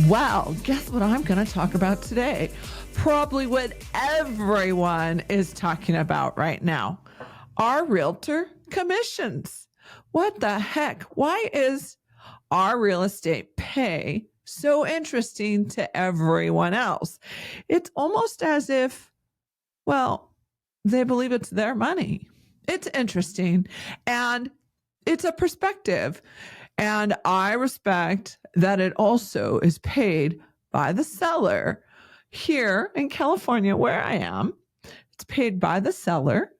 Well, guess what I'm going to talk about today? Probably what everyone is talking about right now. Our realtor commissions. What the heck? Why is our real estate pay so interesting to everyone else? It's almost as if, well, they believe it's their money. It's interesting. And it's a perspective. And I respect that it also is paid by the seller. Here in California, where I am, it's paid by the seller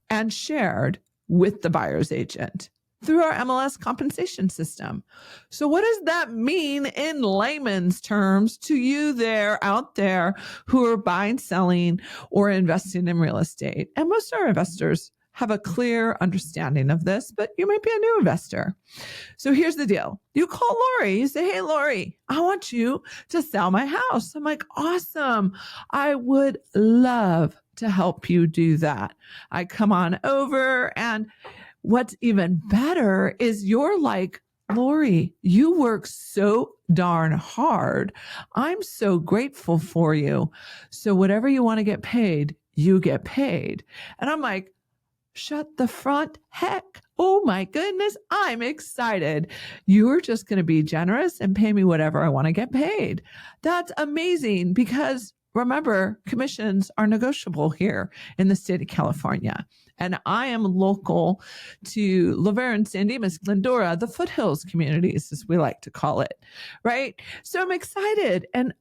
and shared with the buyer's agent through our MLS compensation system. So what does that mean in layman's terms to you out there who are buying, selling, or investing in real estate? And most of our investors have a clear understanding of this, but you might be a new investor. So here's the deal. You call Lori. You say, hey, Lori, I want you to sell my house. I'm like, awesome. I would love to help you do that. I come on over, and what's even better is you're like, Lori, you work so darn hard. I'm so grateful for you. So whatever you want to get paid, you get paid. And I'm like, shut the front heck. Oh my goodness, I'm excited. You're just going to be generous and pay me whatever I want to get paid. That's amazing because remember, commissions are negotiable here in the state of California. And I am local to Laverne, San Dimas, Glendora, the Foothills communities, as we like to call it, right? So I'm excited. And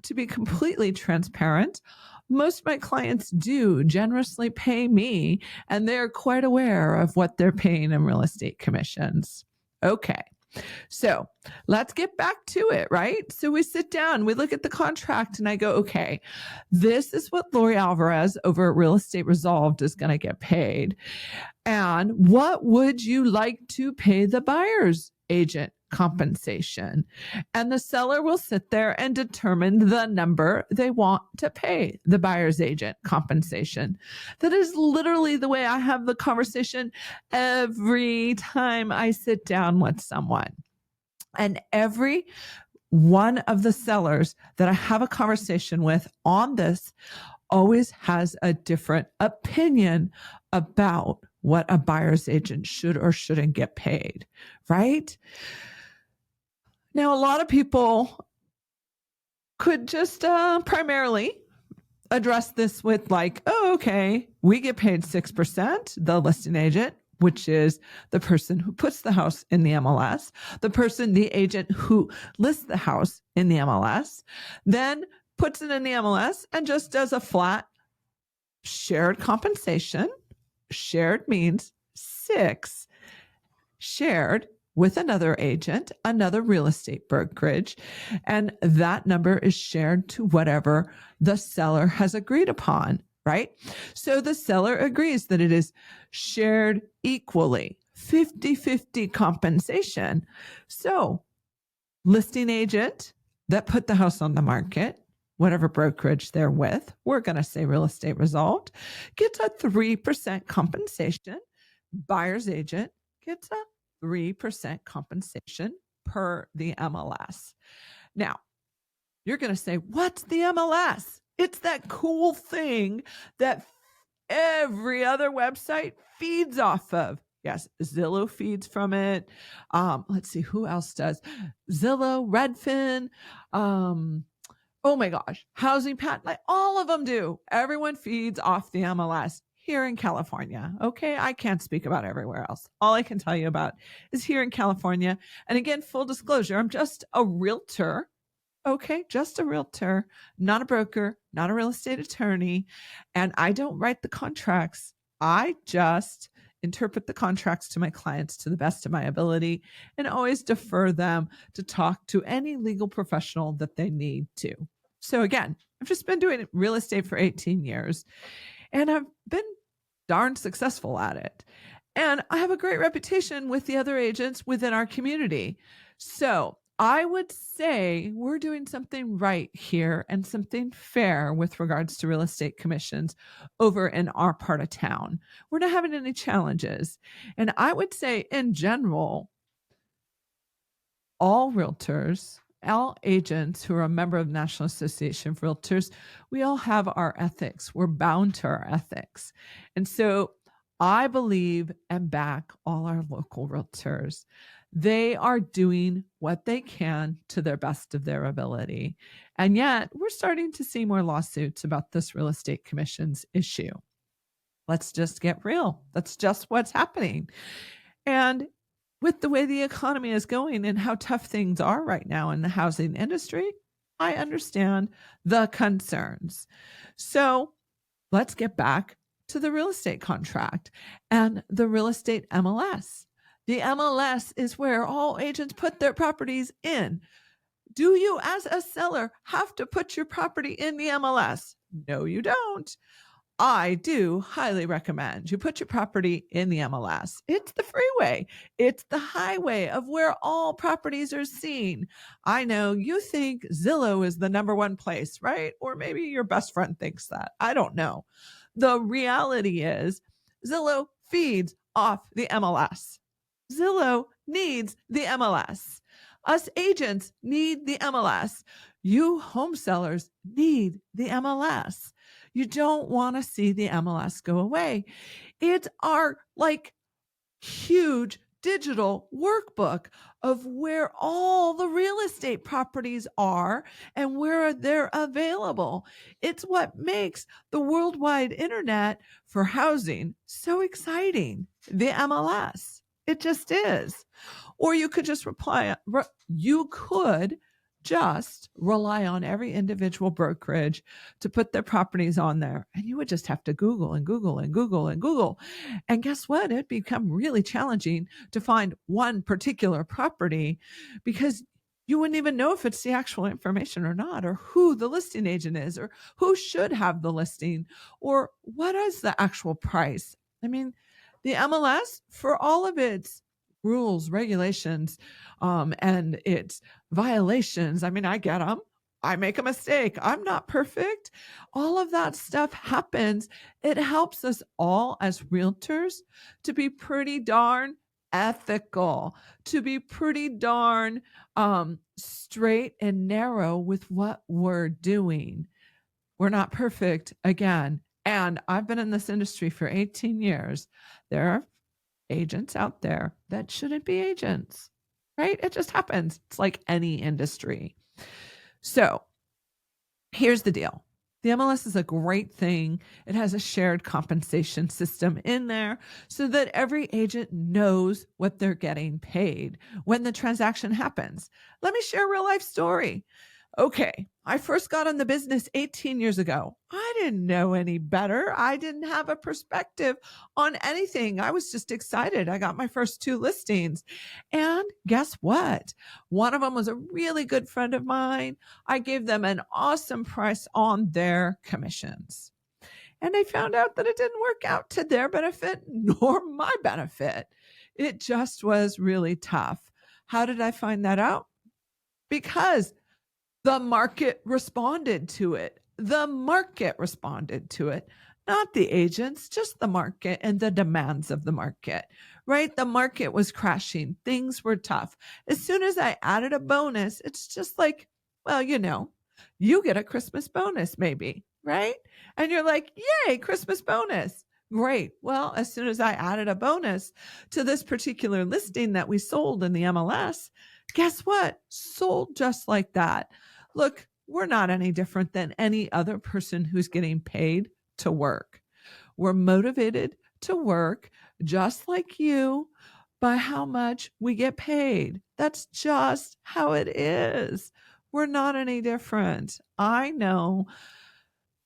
to be completely transparent, most of my clients do generously pay me, and they're quite aware of what they're paying in real estate commissions. Okay. So let's get back to it, right? So we sit down, we look at the contract, and I go, okay, this is what Lori Alvarez over at Real Estate Resolved is going to get paid. And what would you like to pay the buyer's agent compensation? And the seller will sit there and determine the number they want to pay the buyer's agent compensation. That is literally the way I have the conversation every time I sit down with someone. And every one of the sellers that I have a conversation with on this always has a different opinion about what a buyer's agent should or shouldn't get paid, right? Now, a lot of people could just primarily address this with like, oh, okay, we get paid 6%, the listing agent, which is the person who puts the house in the MLS, the agent who lists the house in the MLS, then puts it in the MLS and just does a flat shared compensation. Shared means 6 shared with another agent, another real estate brokerage, and that number is shared to whatever the seller has agreed upon, right? So the seller agrees that it is shared equally, 50-50 compensation. So listing agent that put the house on the market, whatever brokerage they're with, we're going to say Real Estate Resolved, gets a 3% compensation. Buyer's agent gets a 3% compensation per the MLS. Now, you're going to say, what's the MLS? It's that cool thing that every other website feeds off of. Yes, Zillow feeds from it. Let's see, who else does? Zillow, Redfin, oh my gosh, Housing Patent, like all of them do. Everyone feeds off the MLS here in California. Okay, I can't speak about everywhere else. All I can tell you about is here in California. And again, full disclosure, I'm just a realtor. Okay, just a realtor, not a broker, not a real estate attorney. And I don't write the contracts. I just interpret the contracts to my clients to the best of my ability and always defer them to talk to any legal professional that they need to. So again, I've just been doing real estate for 18 years and I've been darn successful at it. And I have a great reputation with the other agents within our community. So I would say we're doing something right here and something fair with regards to real estate commissions over in our part of town. We're not having any challenges. And I would say in general, all realtors all agents who are a member of the National Association of Realtors, we all have our ethics. We're bound to our ethics. And so I believe and back all our local realtors. They are doing what they can to their best of their ability. And yet we're starting to see more lawsuits about this real estate commissions issue. Let's just get real. That's just what's happening. And with the way the economy is going and how tough things are right now in the housing industry, I understand the concerns. So let's get back to the real estate contract and the real estate MLS. The MLS is where all agents put their properties in. Do you, as a seller, have to put your property in the MLS? No, you don't. I do highly recommend you put your property in the MLS. It's the freeway. It's the highway of where all properties are seen. I know you think Zillow is the number one place, right? Or maybe your best friend thinks that. I don't know. The reality is Zillow feeds off the MLS. Zillow needs the MLS. Us agents need the MLS. You home sellers need the MLS. You don't want to see the MLS go away. It's our huge digital workbook of where all the real estate properties are and where they're available. It's what makes the worldwide internet for housing so exciting. The MLS. It just is. Or you could just rely on every individual brokerage to put their properties on there. And you would just have to Google and Google and Google and Google. And guess what? It'd become really challenging to find one particular property because you wouldn't even know if it's the actual information or not, or who the listing agent is, or who should have the listing, or what is the actual price. I mean, the MLS, for all of its rules, regulations, and its violations. I mean, I get them. I make a mistake. I'm not perfect. All of that stuff happens. It helps us all as realtors to be pretty darn ethical, to be pretty darn straight and narrow with what we're doing. We're not perfect again. And I've been in this industry for 18 years. There are agents out there that shouldn't be agents, right? It just happens. It's like any industry. So here's the deal. The MLS is a great thing. It has a shared compensation system in there so that every agent knows what they're getting paid when the transaction happens. Let me share a real life story. Okay, I first got in the business 18 years ago. I didn't know any better. I didn't have a perspective on anything. I was just excited. I got my first 2 listings. And guess what? One of them was a really good friend of mine. I gave them an awesome price on their commissions. And I found out that it didn't work out to their benefit nor my benefit. It just was really tough. How did I find that out? Because the market responded to it. The market responded to it, not the agents, just the market and the demands of the market, right? The market was crashing. Things were tough. As soon as I added a bonus, it's just like, well, you get a Christmas bonus maybe, right? And you're like, yay, Christmas bonus. Great. Well, as soon as I added a bonus to this particular listing that we sold in the MLS, guess what? Sold just like that. Look, we're not any different than any other person who's getting paid to work. We're motivated to work just like you by how much we get paid. That's just how it is. We're not any different. I know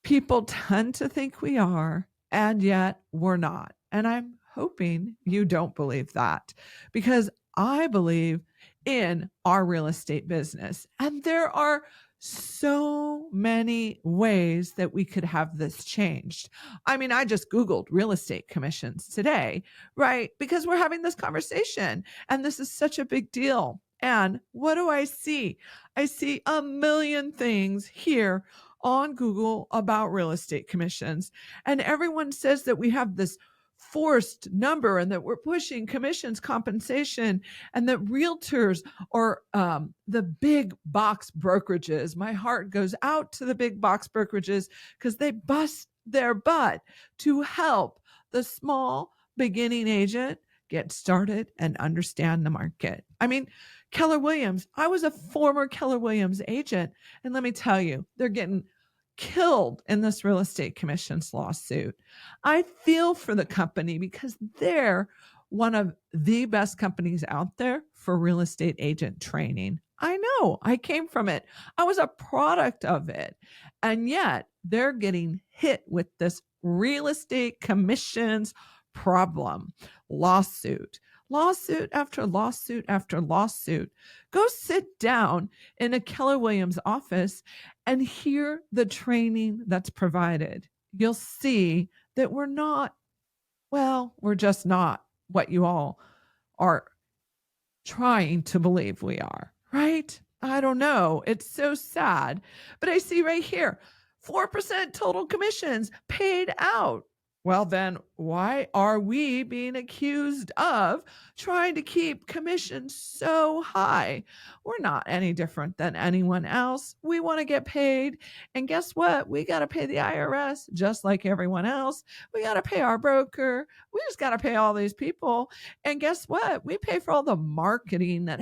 people tend to think we are, and yet we're not. And I'm hoping you don't believe that, because I believe in our real estate business. And there are so many ways that we could have this changed. I mean, I just Googled real estate commissions today, right? Because we're having this conversation and this is such a big deal. And what do I see? I see a million things here on Google about real estate commissions. And everyone says that we have this forced number and that we're pushing commissions compensation and that realtors or the big box brokerages, my heart goes out to the big box brokerages because they bust their butt to help the small beginning agent get started and understand the market. I mean, Keller Williams, I was a former Keller Williams agent. And let me tell you, they're getting killed in this real estate commissions lawsuit. I feel for the company because they're one of the best companies out there for real estate agent training. I know, I came from it. I was a product of it. And yet they're getting hit with this real estate commissions problem, lawsuit after lawsuit after lawsuit. Go sit down in a Keller Williams office and hear the training that's provided. You'll see that we're just not what you all are trying to believe we are, right? I don't know. It's so sad. But I see right here 4% total commissions paid out. Well, then why are we being accused of trying to keep commissions so high? We're not any different than anyone else. We want to get paid. And guess what? We got to pay the IRS just like everyone else. We got to pay our broker. We just got to pay all these people. And guess what? We pay for all the marketing that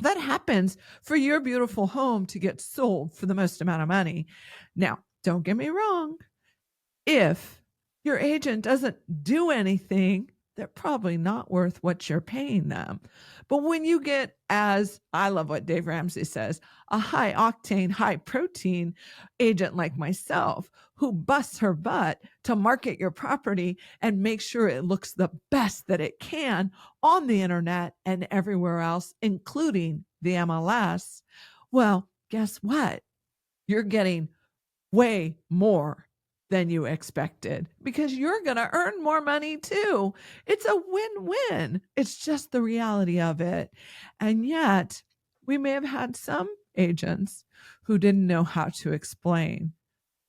happens for your beautiful home to get sold for the most amount of money. Now, don't get me wrong. If your agent doesn't do anything, they're probably not worth what you're paying them. But when you get, as I love what Dave Ramsey says, a high octane, high protein agent like myself who busts her butt to market your property and make sure it looks the best that it can on the internet and everywhere else, including the MLS, well, guess what? You're getting way more than you expected because you're going to earn more money too. It's a win-win. It's just the reality of it. And yet, we may have had some agents who didn't know how to explain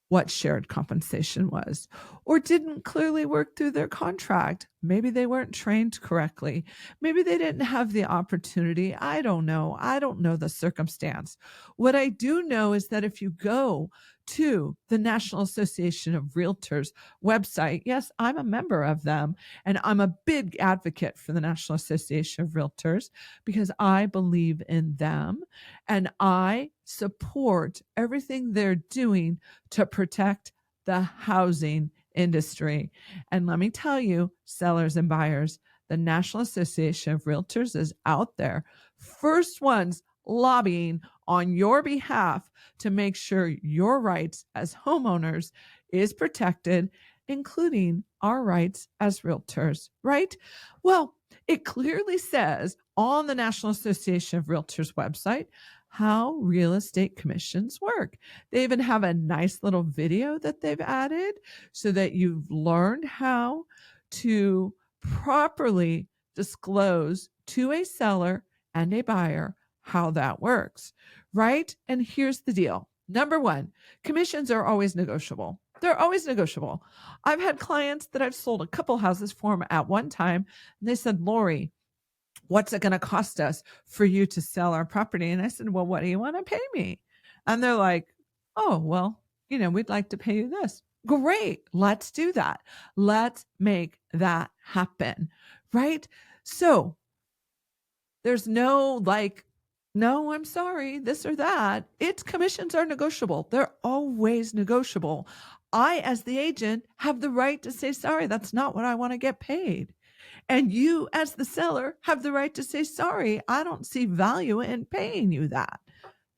what shared compensation was or didn't clearly work through their contract. Maybe they weren't trained correctly. Maybe they didn't have the opportunity. I don't know. I don't know the circumstance. What I do know is that if you go to the National Association of Realtors website, yes, I'm a member of them, and I'm a big advocate for the National Association of Realtors because I believe in them and I support everything they're doing to protect the housing industry. And let me tell you, sellers and buyers, the National Association of Realtors is out there, first ones lobbying on your behalf to make sure your rights as homeowners is protected, including our rights as realtors, right? Well, it clearly says on the National Association of Realtors website how real estate commissions work. They even have a nice little video that they've added so that you've learned how to properly disclose to a seller and a buyer how that works, right? And here's the deal. Number one, commissions are always negotiable. They're always negotiable. I've had clients that I've sold a couple houses for them at one time, and they said, Lori, what's it going to cost us for you to sell our property? And I said, well, what do you want to pay me? And they're like, oh, well, we'd like to pay you this. Great. Let's do that. Let's make that happen. Right? So there's no no, I'm sorry, this or that. Its commissions are negotiable. They're always negotiable. I, as the agent, have the right to say, sorry, that's not what I want to get paid. And you, as the seller, have the right to say, sorry, I don't see value in paying you that.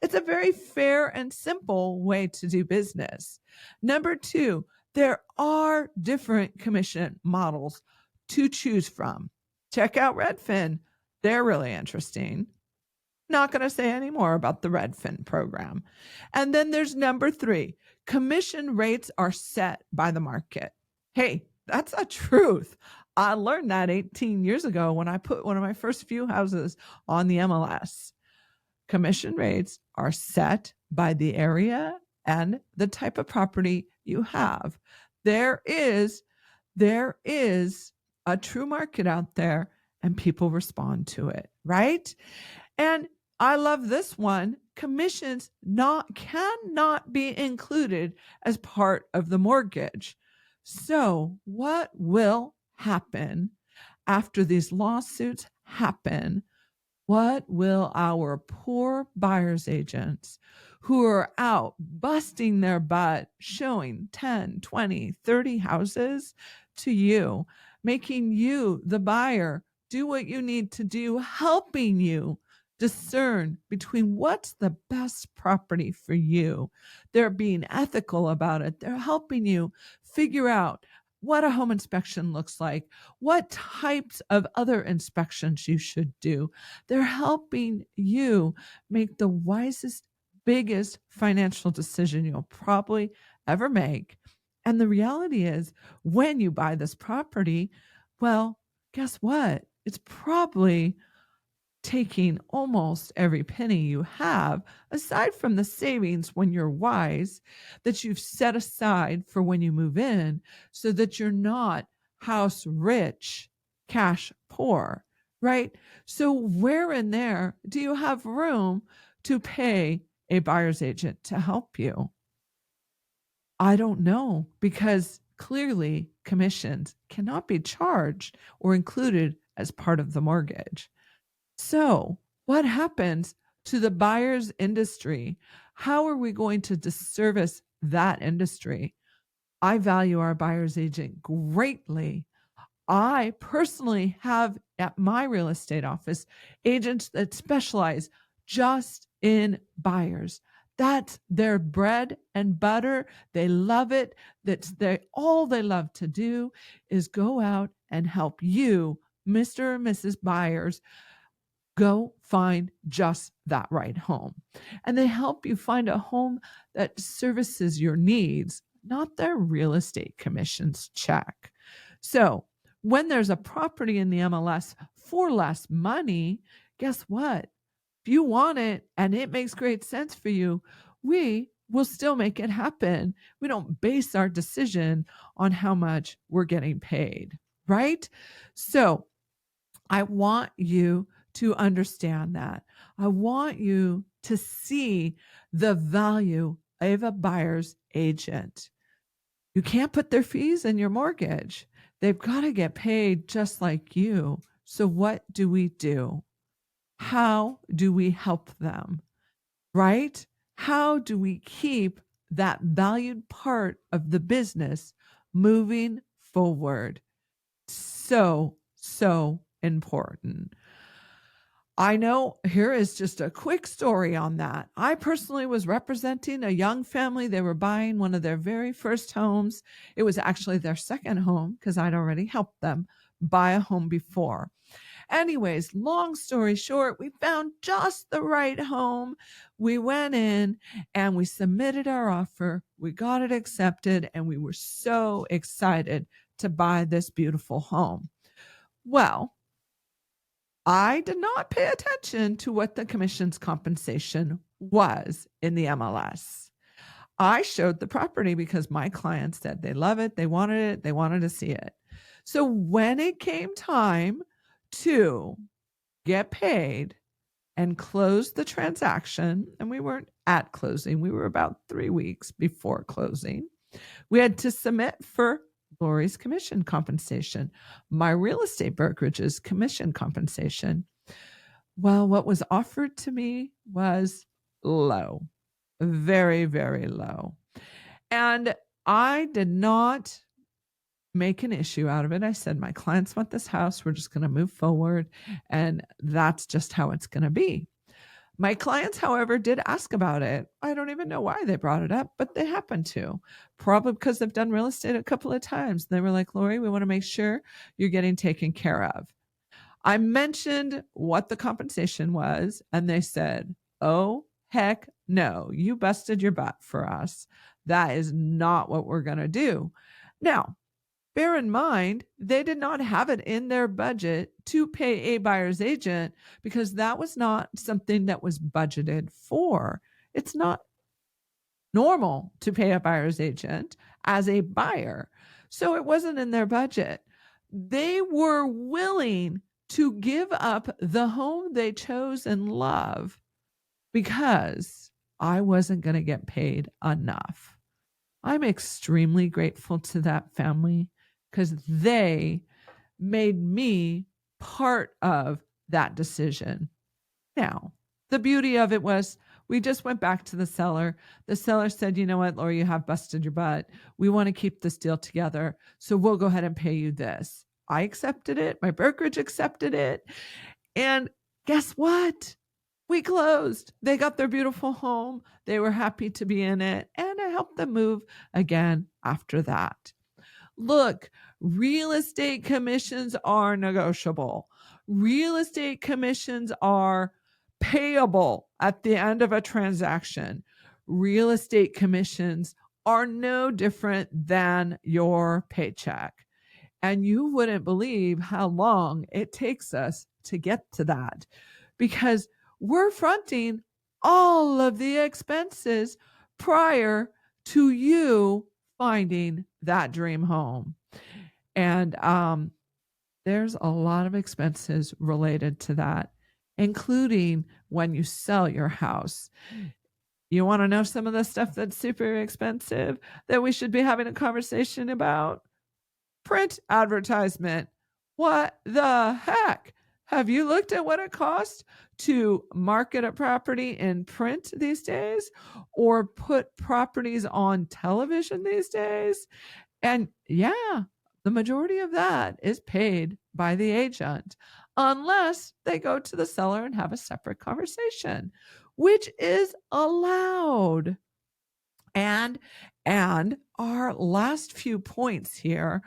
It's a very fair and simple way to do business. Number two, there are different commission models to choose from. Check out Redfin. They're really interesting. Not going to say any more about the Redfin program. And then there's number three, commission rates are set by the market. Hey, that's a truth. I learned that 18 years ago when I put one of my first few houses on the MLS. Commission rates are set by the area and the type of property you have. There is There is a true market out there and people respond to it, right? And I love this one. Commissions cannot be included as part of the mortgage. So, what will happen after these lawsuits happen? What will our poor buyer's agents who are out busting their butt, showing 10, 20, 30 houses to you, making you, the buyer, do what you need to do, helping you discern between what's the best property for you? They're being ethical about it. They're helping you figure out what a home inspection looks like, what types of other inspections you should do. They're helping you make the wisest, biggest financial decision you'll probably ever make. And the reality is, when you buy this property, well, guess what? It's probably taking almost every penny you have, aside from the savings when you're wise, that you've set aside for when you move in, so that you're not house rich, cash poor, right? So, where in there do you have room to pay a buyer's agent to help you? I don't know, because clearly commissions cannot be charged or included as part of the mortgage. So, what happens to the buyer's industry? How are we going to disservice that industry? I value our buyer's agent greatly. I personally have at my real estate office agents that specialize just in buyers. That's their bread and butter. They love it. That's all they love to do is go out and help you, Mr. or Mrs. Buyers, go find just that right home. And they help you find a home that services your needs, not their real estate commissions check. So, when there's a property in the MLS for less money, guess what? If you want it and it makes great sense for you, we will still make it happen. We don't base our decision on how much we're getting paid, right? So, I want you to understand that. I want you to see the value of a buyer's agent. You can't put their fees in your mortgage. They've got to get paid just like you. So, what do we do? How do we help them? Right? How do we keep that valued part of the business moving forward? So important. I know here is just a quick story on that. I personally was representing a young family. They were buying one of their very first homes. It was actually their second home because I'd already helped them buy a home before. Anyways, long story short, we found just the right home. We went in and we submitted our offer. We got it accepted, and we were so excited to buy this beautiful home. Well, I did not pay attention to what the commission's compensation was in the MLS. I showed the property because my clients said they love it, they wanted to see it. So when it came time to get paid and close the transaction, and we weren't at closing, we were about 3 weeks before closing, we had to submit for Lori's commission compensation, my real estate brokerage's commission compensation. Well, what was offered to me was low, very, very low. And I did not make an issue out of it. I said, my clients want this house. We're just going to move forward. And that's just how it's going to be. My clients, however, did ask about it. I don't even know why they brought it up, but they happened to. Probably because they've done real estate a couple of times. They were like, Lori, we want to make sure you're getting taken care of. I mentioned what the compensation was, and they said, oh, heck no, you busted your butt for us. That is not what we're going to do. Now, bear in mind, they did not have it in their budget to pay a buyer's agent because that was not something that was budgeted for. It's not normal to pay a buyer's agent as a buyer. So it wasn't in their budget. They were willing to give up the home they chose and love because I wasn't going to get paid enough. I'm extremely grateful to that family because they made me part of that decision. Now, the beauty of it was we just went back to the seller. The seller said, you know what, Laura, you have busted your butt. We want to keep this deal together. So we'll go ahead and pay you this. I accepted it. My brokerage accepted it. And guess what? We closed. They got their beautiful home. They were happy to be in it. And I helped them move again after that. Look, real estate commissions are negotiable. Real estate commissions are payable at the end of a transaction. Real estate commissions are no different than your paycheck. And you wouldn't believe how long it takes us to get to that because we're fronting all of the expenses prior to you finding that dream home. And there's a lot of expenses related to that, including when you sell your house. You want to know some of the stuff that's super expensive that we should be having a conversation about? Print advertisement. What the heck? Have you looked at what it costs to market a property in print these days or put properties on television these days? And yeah, the majority of that is paid by the agent unless they go to the seller and have a separate conversation, which is allowed. And our last few points here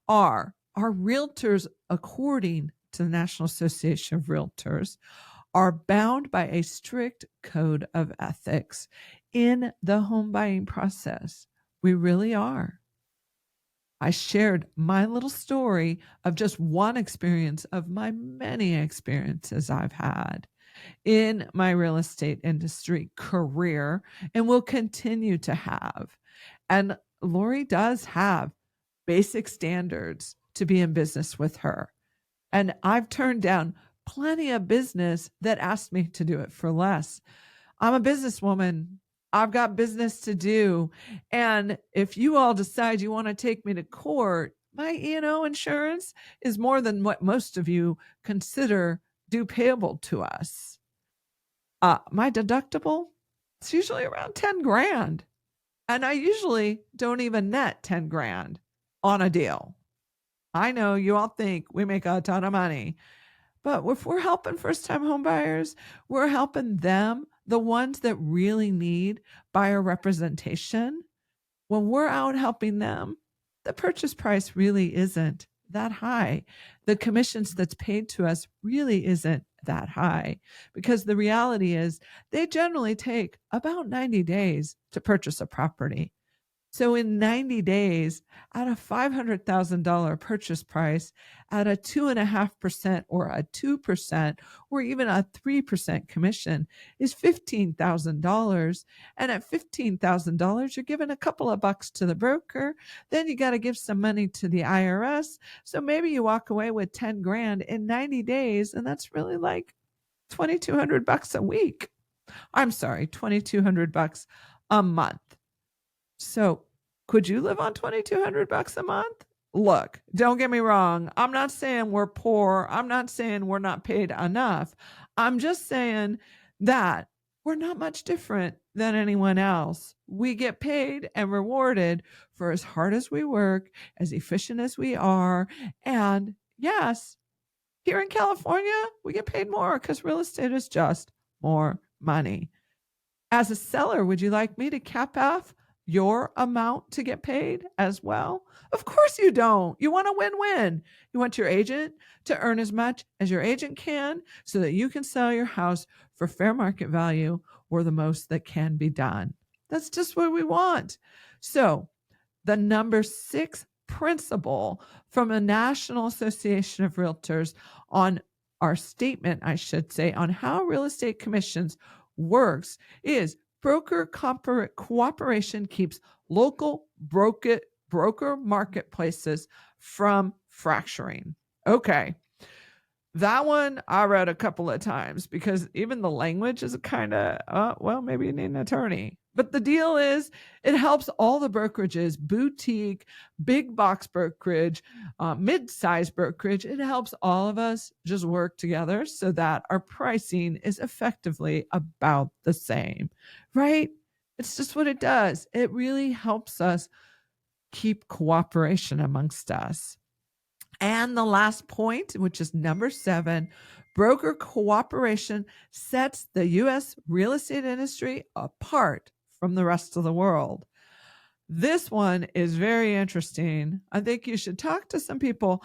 are our realtors, according to the National Association of Realtors, are bound by a strict code of ethics in the home buying process. We really are. I shared my little story of just one experience of my many experiences I've had in my real estate industry career and will continue to have. And Lori does have basic standards to be in business with her. And I've turned down plenty of business that asked me to do it for less. I'm a businesswoman. I've got business to do. And if you all decide you want to take me to court, my E&O insurance is more than what most of you consider due payable to us. My deductible, it's usually around 10 grand. And I usually don't even net 10 grand on a deal. I know you all think we make a ton of money, but if we're helping first time home buyers, we're helping them, the ones that really need buyer representation. When we're out helping them, the purchase price really isn't that high. The commissions that's paid to us really isn't that high because the reality is they generally take about 90 days to purchase a property. So in 90 days, at a $500,000 purchase price, at a 2.5% or a 2% or even a 3% commission is $15,000. And at $15,000, you're giving a couple of bucks to the broker. Then you got to give some money to the IRS. So maybe you walk away with 10 grand in 90 days. And that's really like $2,200 a week. I'm sorry, $2,200 a month. So could you live on $2,200 a month? Look, don't get me wrong. I'm not saying we're poor. I'm not saying we're not paid enough. I'm just saying that we're not much different than anyone else. We get paid and rewarded for as hard as we work, as efficient as we are. And yes, here in California, we get paid more because real estate is just more money. As a seller, would you like me to cap off your amount to get paid as well? Of course you don't. You want a win-win. You want your agent to earn as much as your agent can so that you can sell your house for fair market value or the most that can be done. That's just what we want. So the number 6 principle from the National Association of Realtors on our statement, I should say, on how real estate commissions works is broker cooperation keeps local broker marketplaces from fracturing. Okay. That one I read a couple of times because even the language is kind of, well, maybe you need an attorney. But the deal is, it helps all the brokerages, boutique, big box brokerage, mid-size brokerage. It helps all of us just work together so that our pricing is effectively about the same, right? It's just what it does. It really helps us keep cooperation amongst us. And the last point, which is number 7, broker cooperation sets the U.S. real estate industry apart from the rest of the world. This one is very interesting. I think you should talk to some people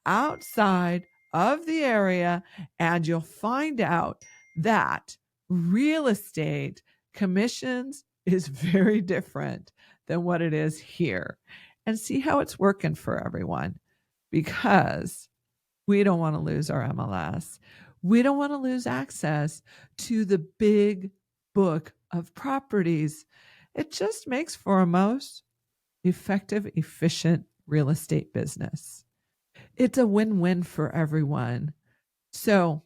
outside of the area, and you'll find out that real estate commissions is very different than what it is here, and see how it's working for everyone. Because we don't want to lose our MLS. We don't want to lose access to the big book of properties. It just makes for a most effective, efficient real estate business. It's a win-win for everyone. So,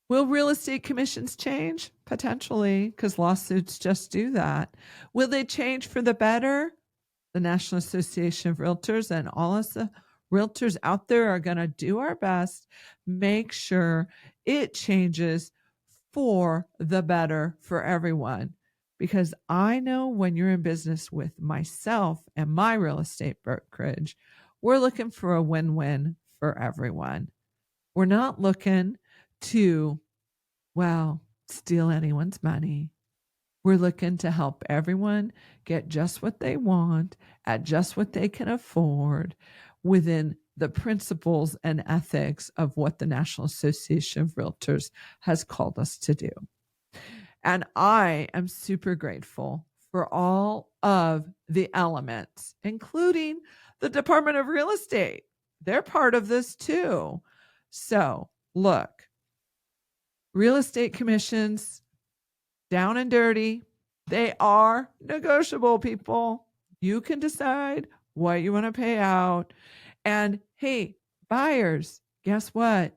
will real estate commissions change? Potentially, because lawsuits just do that. Will they change for the better? The National Association of Realtors and all of the realtors out there are going to do our best, make sure it changes for the better for everyone. Because I know when you're in business with myself and my real estate brokerage, we're looking for a win-win for everyone. We're not looking to, well, steal anyone's money. We're looking to help everyone get just what they want at just what they can afford within the principles and ethics of what the National Association of Realtors has called us to do. And I am super grateful for all of the elements, including the Department of Real Estate. They're part of this too. So, look, real estate commissions, down and dirty, they are negotiable, people. You can decide what you want to pay out. And hey, buyers, guess what?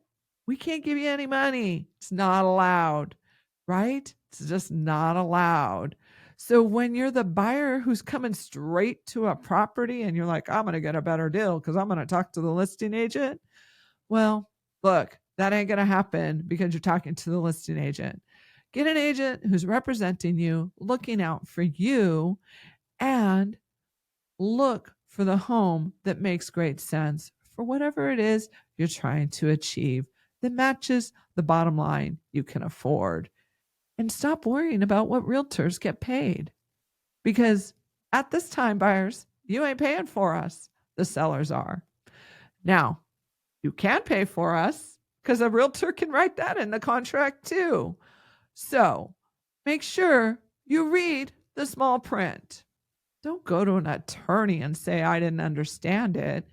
We can't give you any money. It's not allowed, right? It's just not allowed. So when you're the buyer who's coming straight to a property and you're like, I'm going to get a better deal because I'm going to talk to the listing agent. Well, look, that ain't going to happen because you're talking to the listing agent. Get an agent who's representing you, looking out for you, and look for the home that makes great sense for whatever it is you're trying to achieve that matches the bottom line you can afford. And stop worrying about what realtors get paid. Because at this time, buyers, you ain't paying for us. The sellers are. Now, you can pay for us because a realtor can write that in the contract too. So make sure you read the small print. Don't go to an attorney and say, I didn't understand it.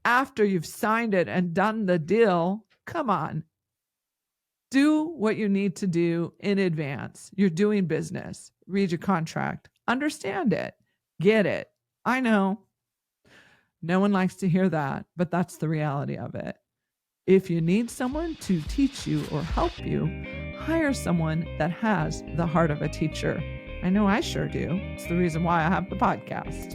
After you've signed it and done the deal, come on. Do what you need to do in advance. You're doing business. Read your contract. Understand it. Get it. I know. No one likes to hear that, but that's the reality of it. If you need someone to teach you or help you, hire someone that has the heart of a teacher. I know I sure do. It's the reason why I have the podcast.